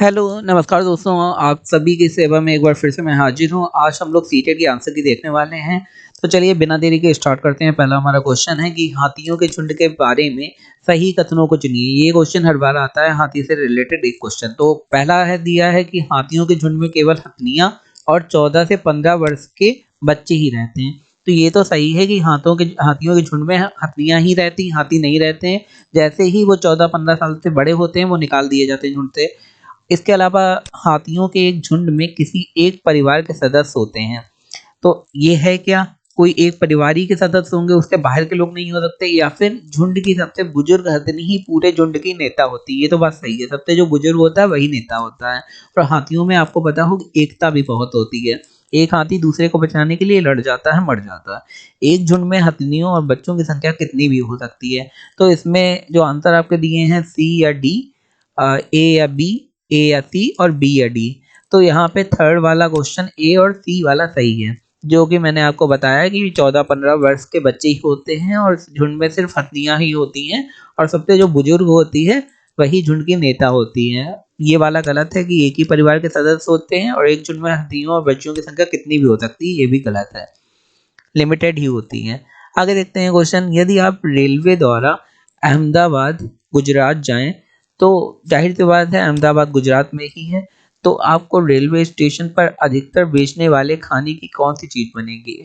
Hello, नमस्कार दोस्तों। आप सभी की सेवा में एक बार फिर से मैं हाजिर हूँ। आज हम लोग सीटेट की आंसर की देखने वाले हैं। तो चलिए बिना देरी के स्टार्ट करते हैं। पहला हमारा क्वेश्चन है कि हाथियों के झुंड के बारे में सही कथनों को चुनिए। ये क्वेश्चन हर बार आता है हाथी से रिलेटेड एक क्वेश्चन। तो पहला है दिया है कि हाथियों के झुंड में केवल हथनियाँ और 14 से 15 वर्ष के बच्चे ही रहते हैं। तो ये तो सही है कि हाथियों के झुंड में हथनियाँ ही रहती, हाथी नहीं रहते हैं। जैसे ही वो 14-15 साल से बड़े होते हैं वो निकाल दिए जाते हैं झुंड से। इसके अलावा हाथियों के एक झुंड में किसी एक परिवार के सदस्य होते हैं। तो ये है क्या? कोई एक परिवार ही के सदस्य होंगे, उसके बाहर के लोग नहीं हो सकते, या फिर झुंड की सबसे बुजुर्ग हथनी ही पूरे झुंड की नेता होती है। ये तो बात सही है, सबसे जो बुजुर्ग होता है वही नेता होता है। और हाथियों में आपको पता हो कि एकता भी बहुत होती है। एक हाथी दूसरे को बचाने के लिए लड़ जाता है, मर जाता है। एक झुंड में हथनियों और बच्चों की संख्या कितनी भी हो सकती है। तो इसमें जो आंसर आपके दिए हैं सी या डी, ए या बी, ए या सी और बी या डी। तो यहाँ पे थर्ड वाला क्वेश्चन ए और सी वाला सही है। जो कि मैंने आपको बताया कि 14-15 वर्ष के बच्चे ही होते हैं और झुंड में सिर्फ हथनियां ही होती हैं। और सबसे जो बुजुर्ग होती है वही झुंड की नेता होती है। ये वाला गलत है कि एक ही परिवार के सदस्य होते हैं और एक झुंड में हथनियों और बच्चों की संख्या कितनी भी हो सकती है, ये भी गलत है। लिमिटेड ही होती है। आगे देखते हैं क्वेश्चन। यदि आप रेलवे द्वारा अहमदाबाद गुजरात जाएं, तो जाहिर सी बात है अहमदाबाद गुजरात में ही है। तो आपको रेलवे स्टेशन पर अधिकतर बेचने वाले खाने की कौन सी चीज़ बनेगी?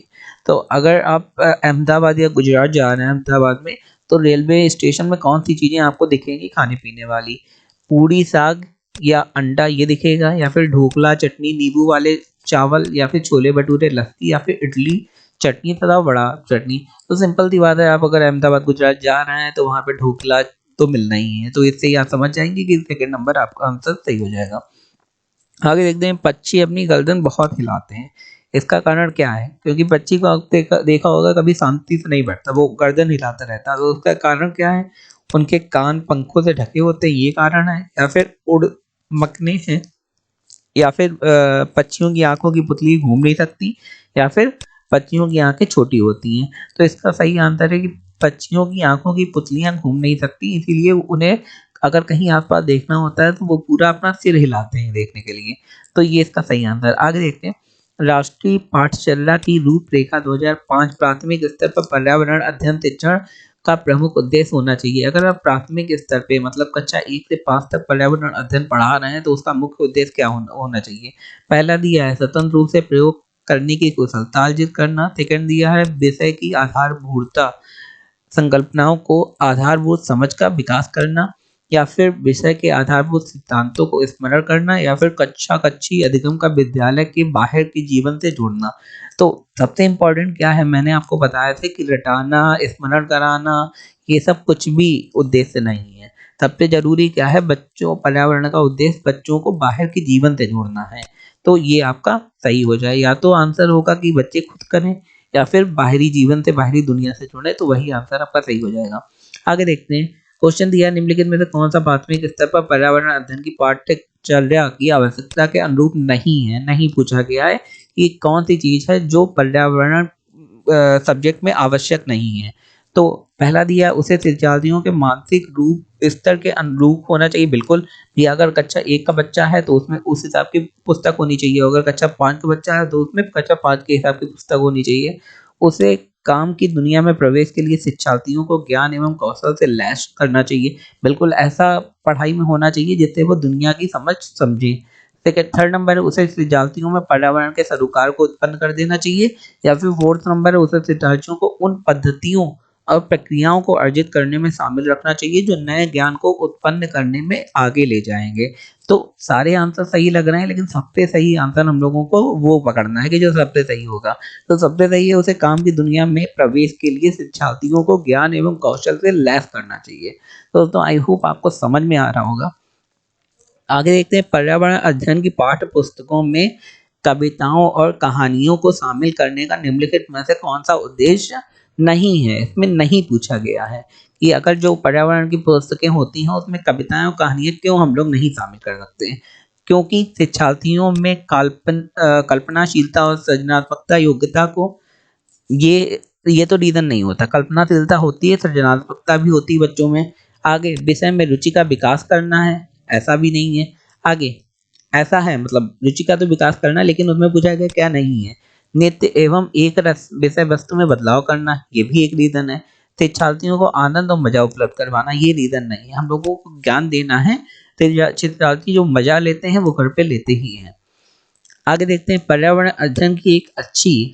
तो अगर आप अहमदाबाद या गुजरात जा रहे हैं अहमदाबाद में, तो रेलवे स्टेशन में कौन सी चीज़ें आपको दिखेंगी खाने पीने वाली? पूड़ी साग या अंडा ये दिखेगा, या फिर ढोकला चटनी नींबू वाले चावल, या फिर छोले भटूरे लस्सी, या फिर इडली चटनी तथा बड़ा चटनी। तो सिंपल सी बात है, आप अगर अहमदाबाद गुजरात जा रहे हैं तो वहाँ पे ढोकला तो मिलना ही है। तो इससे ही आप समझ जाएंगे कि सेकंड नंबर आपका आंसर सही हो जाएगा। आगे देखते हैं। पक्षी अपनी गर्दन बहुत हिलाते हैं, इसका कारण क्या है? क्योंकि पक्षी को आप देखा होगा कभी शांति से नहीं बैठता, वो गर्दन हिलाता रहता है। तो उसका कारण क्या है? उनके कान पंखों से ढके होते हैं, ये कारण है, या फिर उड़ मकने हैं, या फिर पक्षियों की आंखों की पुतली घूम नहीं सकती, या फिर पक्षियों की आंखें छोटी होती हैं। तो इसका सही आंसर है कि पक्षियों की आंखों की पुतलियां घूम नहीं सकती, इसीलिए उन्हें अगर कहीं आसपास देखना होता है तो वो पूरा अपना सिर हिलाते हैं देखने के लिए। तो ये इसका सही आंसर। आगे देखते हैं। राष्ट्रीय पाठशाला की रूपरेखा 2005 प्राथमिक स्तर पर पर्यावरण अध्ययन शिक्षण का प्रमुख उद्देश्य होना चाहिए। अगर आप प्राथमिक स्तर पे मतलब कक्षा 1 से 5 तक पर्यावरण अध्ययन पढ़ा रहे हैं तो उसका मुख्य उद्देश्य क्या होना चाहिए? पहला दिया है स्वतंत्र रूप से प्रयोग करने की कुशलता अर्जित करना। सेकंड दिया है विषय की आधारभूतता, संकल्पनाओं को आधारभूत समझ का विकास करना, या फिर विषय के आधारभूत सिद्धांतों को स्मरण करना, या फिर कक्षी अधिगम का विद्यालय के बाहर के जीवन से जोड़ना। तो सबसे इम्पोर्टेंट क्या है, मैंने आपको बताया था कि रटाना, स्मरण कराना, ये सब कुछ भी उद्देश्य नहीं है। सबसे जरूरी क्या है, बच्चों पर्यावरण का उद्देश्य बच्चों को बाहर के जीवन से जोड़ना है। तो ये आपका सही हो जाए। या तो आंसर होगा कि बच्चे खुद करें, या फिर बाहरी जीवन से, बाहरी दुनिया से जुड़े, तो वही आंसर आपका सही हो जाएगा। आगे देखते हैं। क्वेश्चन दिया है निम्नलिखित में से कौन सा प्राथमिक स्तर पर पर्यावरण अध्ययन की पाठ्यचर्या की आवश्यकता के अनुरूप नहीं है? नहीं पूछा गया है कि कौन सी चीज है जो पर्यावरण सब्जेक्ट में आवश्यक नहीं है। तो पहला दिया उसे विद्यार्थियों के मानसिक रूप स्तर के अनुरूप होना चाहिए, बिल्कुल। या अगर कक्षा 1 का बच्चा है तो उसमें उस हिसाब की पुस्तक होनी चाहिए। अगर कक्षा 5 का बच्चा है तो उसमें कक्षा 5 के हिसाब की पुस्तक होनी चाहिए। उसे काम की दुनिया में प्रवेश के लिए शिक्षार्थियों को ज्ञान एवं कौशल से लैस करना चाहिए। बिल्कुल ऐसा पढ़ाई में होना चाहिए जिससे वो दुनिया की समझ समझे। सेकंड थर्ड नंबर है उसे विद्यार्थियों में पर्यावरण के सरोकार को उत्पन्न कर देना चाहिए। या फिर फोर्थ नंबर है उसे विद्यार्थियों को उन पद्धतियों और प्रक्रियाओं को अर्जित करने में शामिल रखना चाहिए जो नए ज्ञान को उत्पन्न करने में आगे ले जाएंगे। तो सारे आंसर सही लग रहे हैं, लेकिन सबसे सही आंसर हम लोगों को वो पकड़ना है कि जो सबसे सही होगा। तो सबसे सही है उसे काम की दुनिया में प्रवेश के लिए शिक्षार्थियों को ज्ञान एवं कौशल से लैस करना चाहिए। तो दोस्तों आई होप आपको समझ में आ रहा होगा। आगे देखते हैं। पर्यावरण अध्ययन की पाठ्य पुस्तकों में कविताओं और कहानियों को शामिल करने का निम्नलिखित में से कौन सा उद्देश्य नहीं है? इसमें नहीं पूछा गया है कि अगर जो पर्यावरण की पुस्तकें होती हैं उसमें कविताएं और कहानियां क्यों हम लोग नहीं शामिल कर सकते हैं? क्योंकि शिक्षार्थियों में कल्पनाशीलता और सृजनात्मकता योग्यता को, ये तो रीजन नहीं होता। कल्पनाशीलता होती है, सृजनात्मकता भी होती है बच्चों में। आगे विषय में रुचि का विकास करना है, ऐसा भी नहीं है। आगे ऐसा है, मतलब रुचि का तो विकास करना, लेकिन उसमें पूछा गया क्या नहीं है। नित्य एवं एक रस विषय वस्तु में बदलाव करना, ये भी एक रीज़न है। शिक्षार्थियों को आनंद और मज़ा उपलब्ध करवाना, ये रीज़न नहीं है। हम लोगों को ज्ञान देना है, तो शिक्षार्थी जो मज़ा लेते हैं वो घर पे लेते ही हैं। आगे देखते हैं, पर्यावरण अध्ययन की एक अच्छी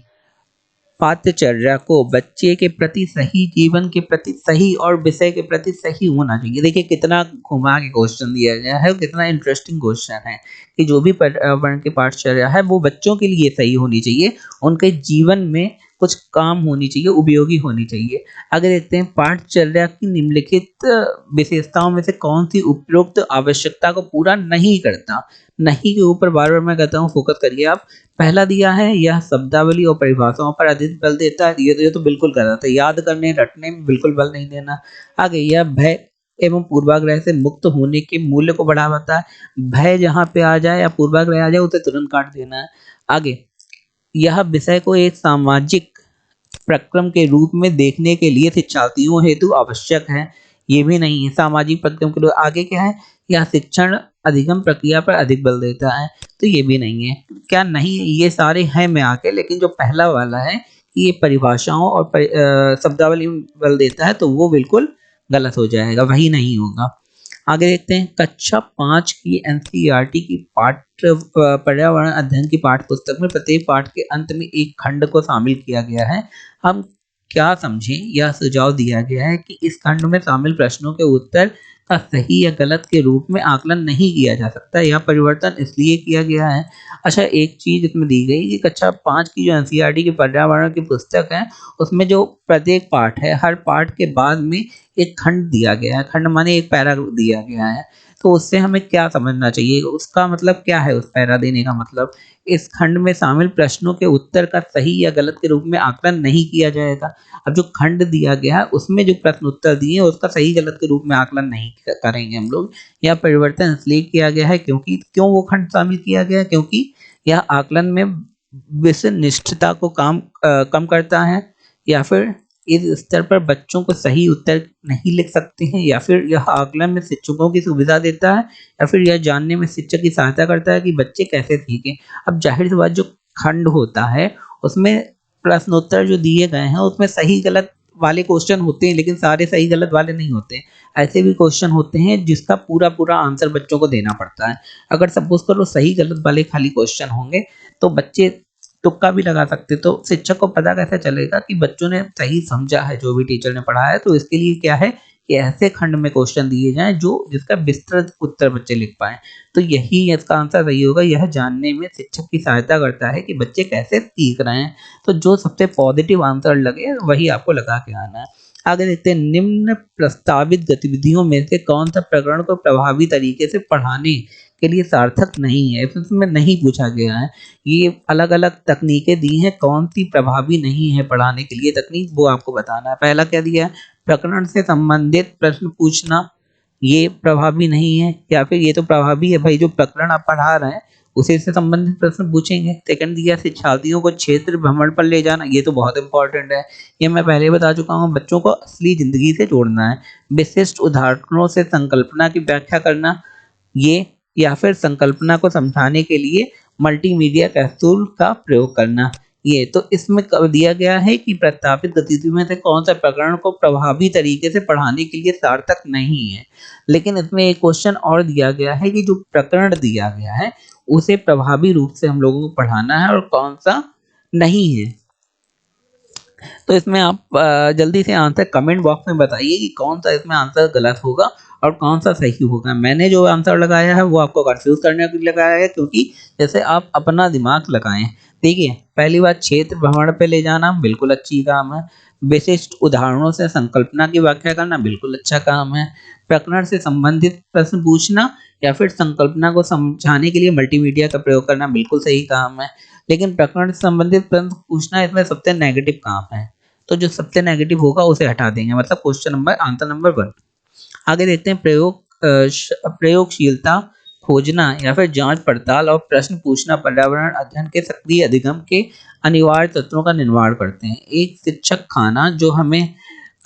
पाठ्यचर्या को बच्चे के प्रति सही, जीवन के प्रति सही और विषय के प्रति सही होना चाहिए। देखिए कितना घुमा के क्वेश्चन दिया गया है और कितना इंटरेस्टिंग क्वेश्चन है कि जो भी पर्यावरण की पाठ्यचर्या है वो बच्चों के लिए सही होनी चाहिए, उनके जीवन में कुछ काम होनी चाहिए, उपयोगी होनी चाहिए। आगे देखते हैं, पाठ्यचर्या की निम्नलिखित विशेषताओं में से कौन सी उपरोक्त आवश्यकता को पूरा नहीं करता। नहीं के ऊपर बार बार मैं कहता हूँ फोकस करिए आप। पहला दिया है, यह शब्दावली और परिभाषाओं पर अधिक बल देता है। ये तो बिल्कुल गलत है। याद करने रटने में बिल्कुल बल नहीं देना। आगे, यह भय एवं पूर्वाग्रह से मुक्त होने के मूल्य को बढ़ाता है। भय जहाँ पे आ जाए या पूर्वाग्रह आ जाए उसे तुरंत काट देना है। आगे, यह विषय को एक सामाजिक प्रक्रम के रूप में देखने के लिए शिक्षार्थियों हेतु आवश्यक है। ये भी नहीं है। सामाजिक प्रक्रम के लिए आगे क्या है, यह शिक्षण अधिगम प्रक्रिया पर अधिक बल देता है, तो ये भी नहीं है। क्या नहीं है, ये सारे हैं में आके, लेकिन जो पहला वाला है ये परिभाषाओं और शब्दावली में बल देता है, तो वो बिल्कुल गलत हो जाएगा, वही नहीं होगा। आगे देखते हैं, कक्षा 5 की एनसीईआरटी की पर्यावरण अध्ययन की पाठ्य पुस्तक में प्रत्येक पाठ के अंत में एक खंड को शामिल किया गया है। हम क्या समझें, यह सुझाव दिया गया है कि इस खंड में शामिल प्रश्नों के उत्तर का सही या गलत के रूप में आकलन नहीं किया जा सकता। यह परिवर्तन इसलिए किया गया है। अच्छा, एक चीज इसमें दी गई कि कक्षा 5 की जो एनसीईआरटी की पर्यावरण की पुस्तक है, उसमें जो प्रत्येक पाठ है, हर पाठ के बाद में एक खंड दिया गया है। खंड माने एक पैरा दिया गया है। तो उससे हमें क्या समझना चाहिए, उसका मतलब क्या है, उस पैरा देने का मतलब, इस खंड में शामिल प्रश्नों के उत्तर का सही या गलत के रूप में आकलन नहीं किया जाएगा। अब जो खंड दिया गया है उसमें जो प्रश्न उत्तर दिए हैं उसका सही गलत के रूप में आकलन नहीं करेंगे हम लोग। यह परिवर्तन इसलिए किया गया है क्योंकि, क्यों वो खंड शामिल किया गया है, क्योंकि यह आकलन में विषय निष्ठता को कम करता है, या फिर इस स्तर पर बच्चों को सही उत्तर नहीं लिख सकते हैं, या फिर यह आकलन में शिक्षकों की सुविधा देता है, या फिर यह जानने में शिक्षक की सहायता करता है कि बच्चे कैसे सीखें। अब जाहिर सी बात, जो खंड होता है उसमें प्रश्नोत्तर जो दिए गए हैं उसमें सही गलत वाले क्वेश्चन होते हैं, लेकिन सारे सही गलत वाले नहीं होते। ऐसे भी क्वेश्चन होते हैं जिसका पूरा पूरा आंसर बच्चों को देना पड़ता है। अगर सपोज करो सही गलत वाले खाली क्वेश्चन होंगे तो बच्चे तुक्का भी लगा सकते, तो शिक्षक को पता कैसे चलेगा कि बच्चों ने सही समझा है जो भी टीचर ने पढ़ाया है। तो इसके लिए क्या है कि ऐसे खंड में क्वेश्चन दिए जाएं जो जिसका विस्तृत उत्तर बच्चे लिख पाएं। तो यही इसका आंसर सही होगा। यह जानने में शिक्षक की सहायता करता है कि बच्चे कैसे सीख रहे हैं। तो जो सबसे पॉजिटिव आंसर लगे वही आपको लगा के आना है। आगे देखते हैं, निम्न प्रस्तावित गतिविधियों में से कौन सा प्रकरण को प्रभावी तरीके से पढ़ाने के लिए सार्थक नहीं है। इसमें नहीं पूछा गया है। ये अलग अलग तकनीकें दी हैं, कौन सी प्रभावी नहीं है पढ़ाने के लिए तकनीक, वो आपको बताना है। पहला क्या दिया है, प्रकरण से संबंधित प्रश्न पूछना, ये प्रभावी नहीं है। या फिर ये तो प्रभावी है भाई, जो प्रकरण आप पढ़ा रहे हैं उसी से संबंधित प्रश्न पूछेंगे। सेकंड दिया, शिक्षार्थियों को क्षेत्र भ्रमण पर ले जाना, ये तो बहुत इंपॉर्टेंट है। ये मैं पहले बता चुका हूँ, बच्चों को असली जिंदगी से जोड़ना है। विशिष्ट उदाहरणों से संकल्पना की व्याख्या करना, ये, या फिर संकल्पना को समझाने के लिए मल्टीमीडिया कैप्सूल का प्रयोग करना। ये तो इसमें दिया गया है कि प्रस्तावित गतिविधियों में से कौन सा प्रकरण को प्रभावी तरीके से पढ़ाने के लिए सार्थक नहीं है। लेकिन इसमें एक क्वेश्चन और दिया गया है कि जो प्रकरण दिया गया है उसे प्रभावी रूप से हम लोगों को पढ़ाना है और कौन सा नहीं है। तो इसमें आप जल्दी से आंसर कमेंट बॉक्स में बताइए कि कौन सा इसमें आंसर गलत होगा और कौन सा सही होगा। मैंने जो आंसर लगाया है वो आपको कंफ्यूज करने के लिए लगाया है, क्योंकि जैसे आप अपना दिमाग लगाएं। देखिए, पहली बात, क्षेत्र भ्रमण पे ले जाना बिल्कुल अच्छी काम है। विशिष्ट उदाहरणों से संकल्पना की व्याख्या करना बिल्कुल अच्छा काम है। प्रकरण से संबंधित प्रश्न पूछना या फिर संकल्पना को समझाने के लिए मल्टीमीडिया का प्रयोग करना बिल्कुल सही काम है। लेकिन प्रकरण से संबंधित प्रश्न पूछना इसमें सबसे नेगेटिव काम है। तो जो सबसे नेगेटिव होगा उसे हटा देंगे, मतलब क्वेश्चन नंबर, आंसर नंबर 1। आगे देखते हैं, प्रयोगशीलता खोजना या फिर जांच पड़ताल और प्रश्न पूछना पर्यावरण अध्ययन के सक्रिय अधिगम के अनिवार्य तत्वों का निर्माण करते हैं। एक शिक्षक खाना जो हमें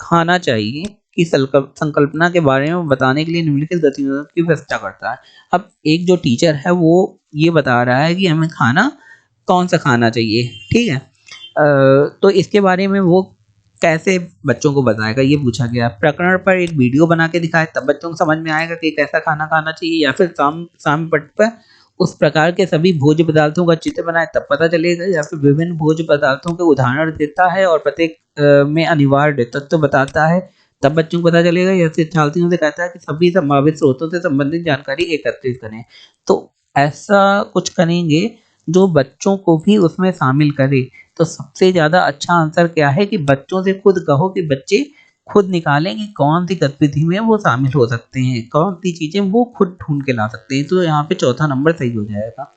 खाना चाहिए की संकल्पना के बारे में बताने के लिए निम्नलिखित गतिविधियों की व्यवस्था करता है। अब एक जो टीचर है वो ये बता रहा है कि हमें खाना कौन सा खाना चाहिए, ठीक है। तो इसके बारे में वो कैसे बच्चों को बताएगा ये पूछा गया। प्रकरण पर एक वीडियो बना के दिखाए तब बच्चों को समझ में आएगा कि कैसा खाना खाना चाहिए, या फिर सामने पट पर उस प्रकार के सभी भोज्य पदार्थों का चित्र बनाए तब पता चलेगा, या फिर विभिन्न भोज्य पदार्थों के उदाहरण देता है और प्रत्येक में अनिवार्य तत्व बताता है तब बच्चों को पता चलेगा, या फिर छात्रों से कहता है कि सभी संभावित स्रोतों से संबंधित जानकारी एकत्रित करें। तो ऐसा कुछ करेंगे जो बच्चों को भी उसमें शामिल करे। तो सबसे ज़्यादा अच्छा आंसर क्या है कि बच्चों से खुद कहो कि बच्चे खुद निकालें कि कौन सी गतिविधि में वो शामिल हो सकते हैं, कौन सी चीज़ें वो खुद ढूंढ के ला सकते हैं। तो यहाँ पे चौथा नंबर सही हो जाएगा।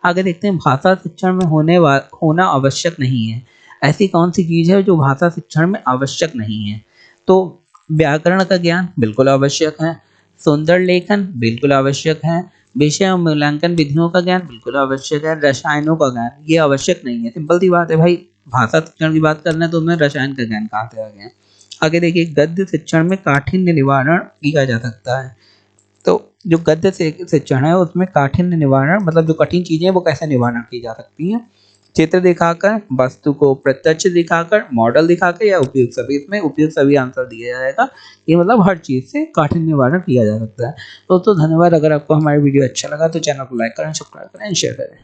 आगे देखते हैं, भाषा शिक्षण में होना आवश्यक नहीं है। ऐसी कौन सी चीज़ है जो भाषा शिक्षण में आवश्यक नहीं है? तो व्याकरण का ज्ञान बिल्कुल आवश्यक है, सुंदर लेखन बिल्कुल आवश्यक है, विषय और मूल्यांकन विधियों का ज्ञान बिल्कुल आवश्यक है, रसायनों का ज्ञान ये आवश्यक नहीं है। सिंपल सी बात है भाई, भाषा शिक्षण की बात करना है तो उसमें रसायन का ज्ञान कहाँ से आ गया। आगे देखिए, गद्य शिक्षण में काठिन्य निवारण किया जा सकता है। तो जो गद्य शिक्षण है उसमें काठिन्य निवारण मतलब जो कठिन चीजें हैं वो कैसे निवारण की जा सकती हैं। चित्र दिखाकर, वस्तु को प्रत्यक्ष दिखाकर, मॉडल दिखाकर, या उपयुक्त सभी। इसमें उपयुक्त सभी आंसर दिया जाएगा। ये मतलब हर चीज से काठिन्य निवारण किया जा सकता है। दोस्तों धन्यवाद। अगर आपको हमारी वीडियो अच्छा लगा तो चैनल को लाइक करें, सब्सक्राइब करें, शेयर करें।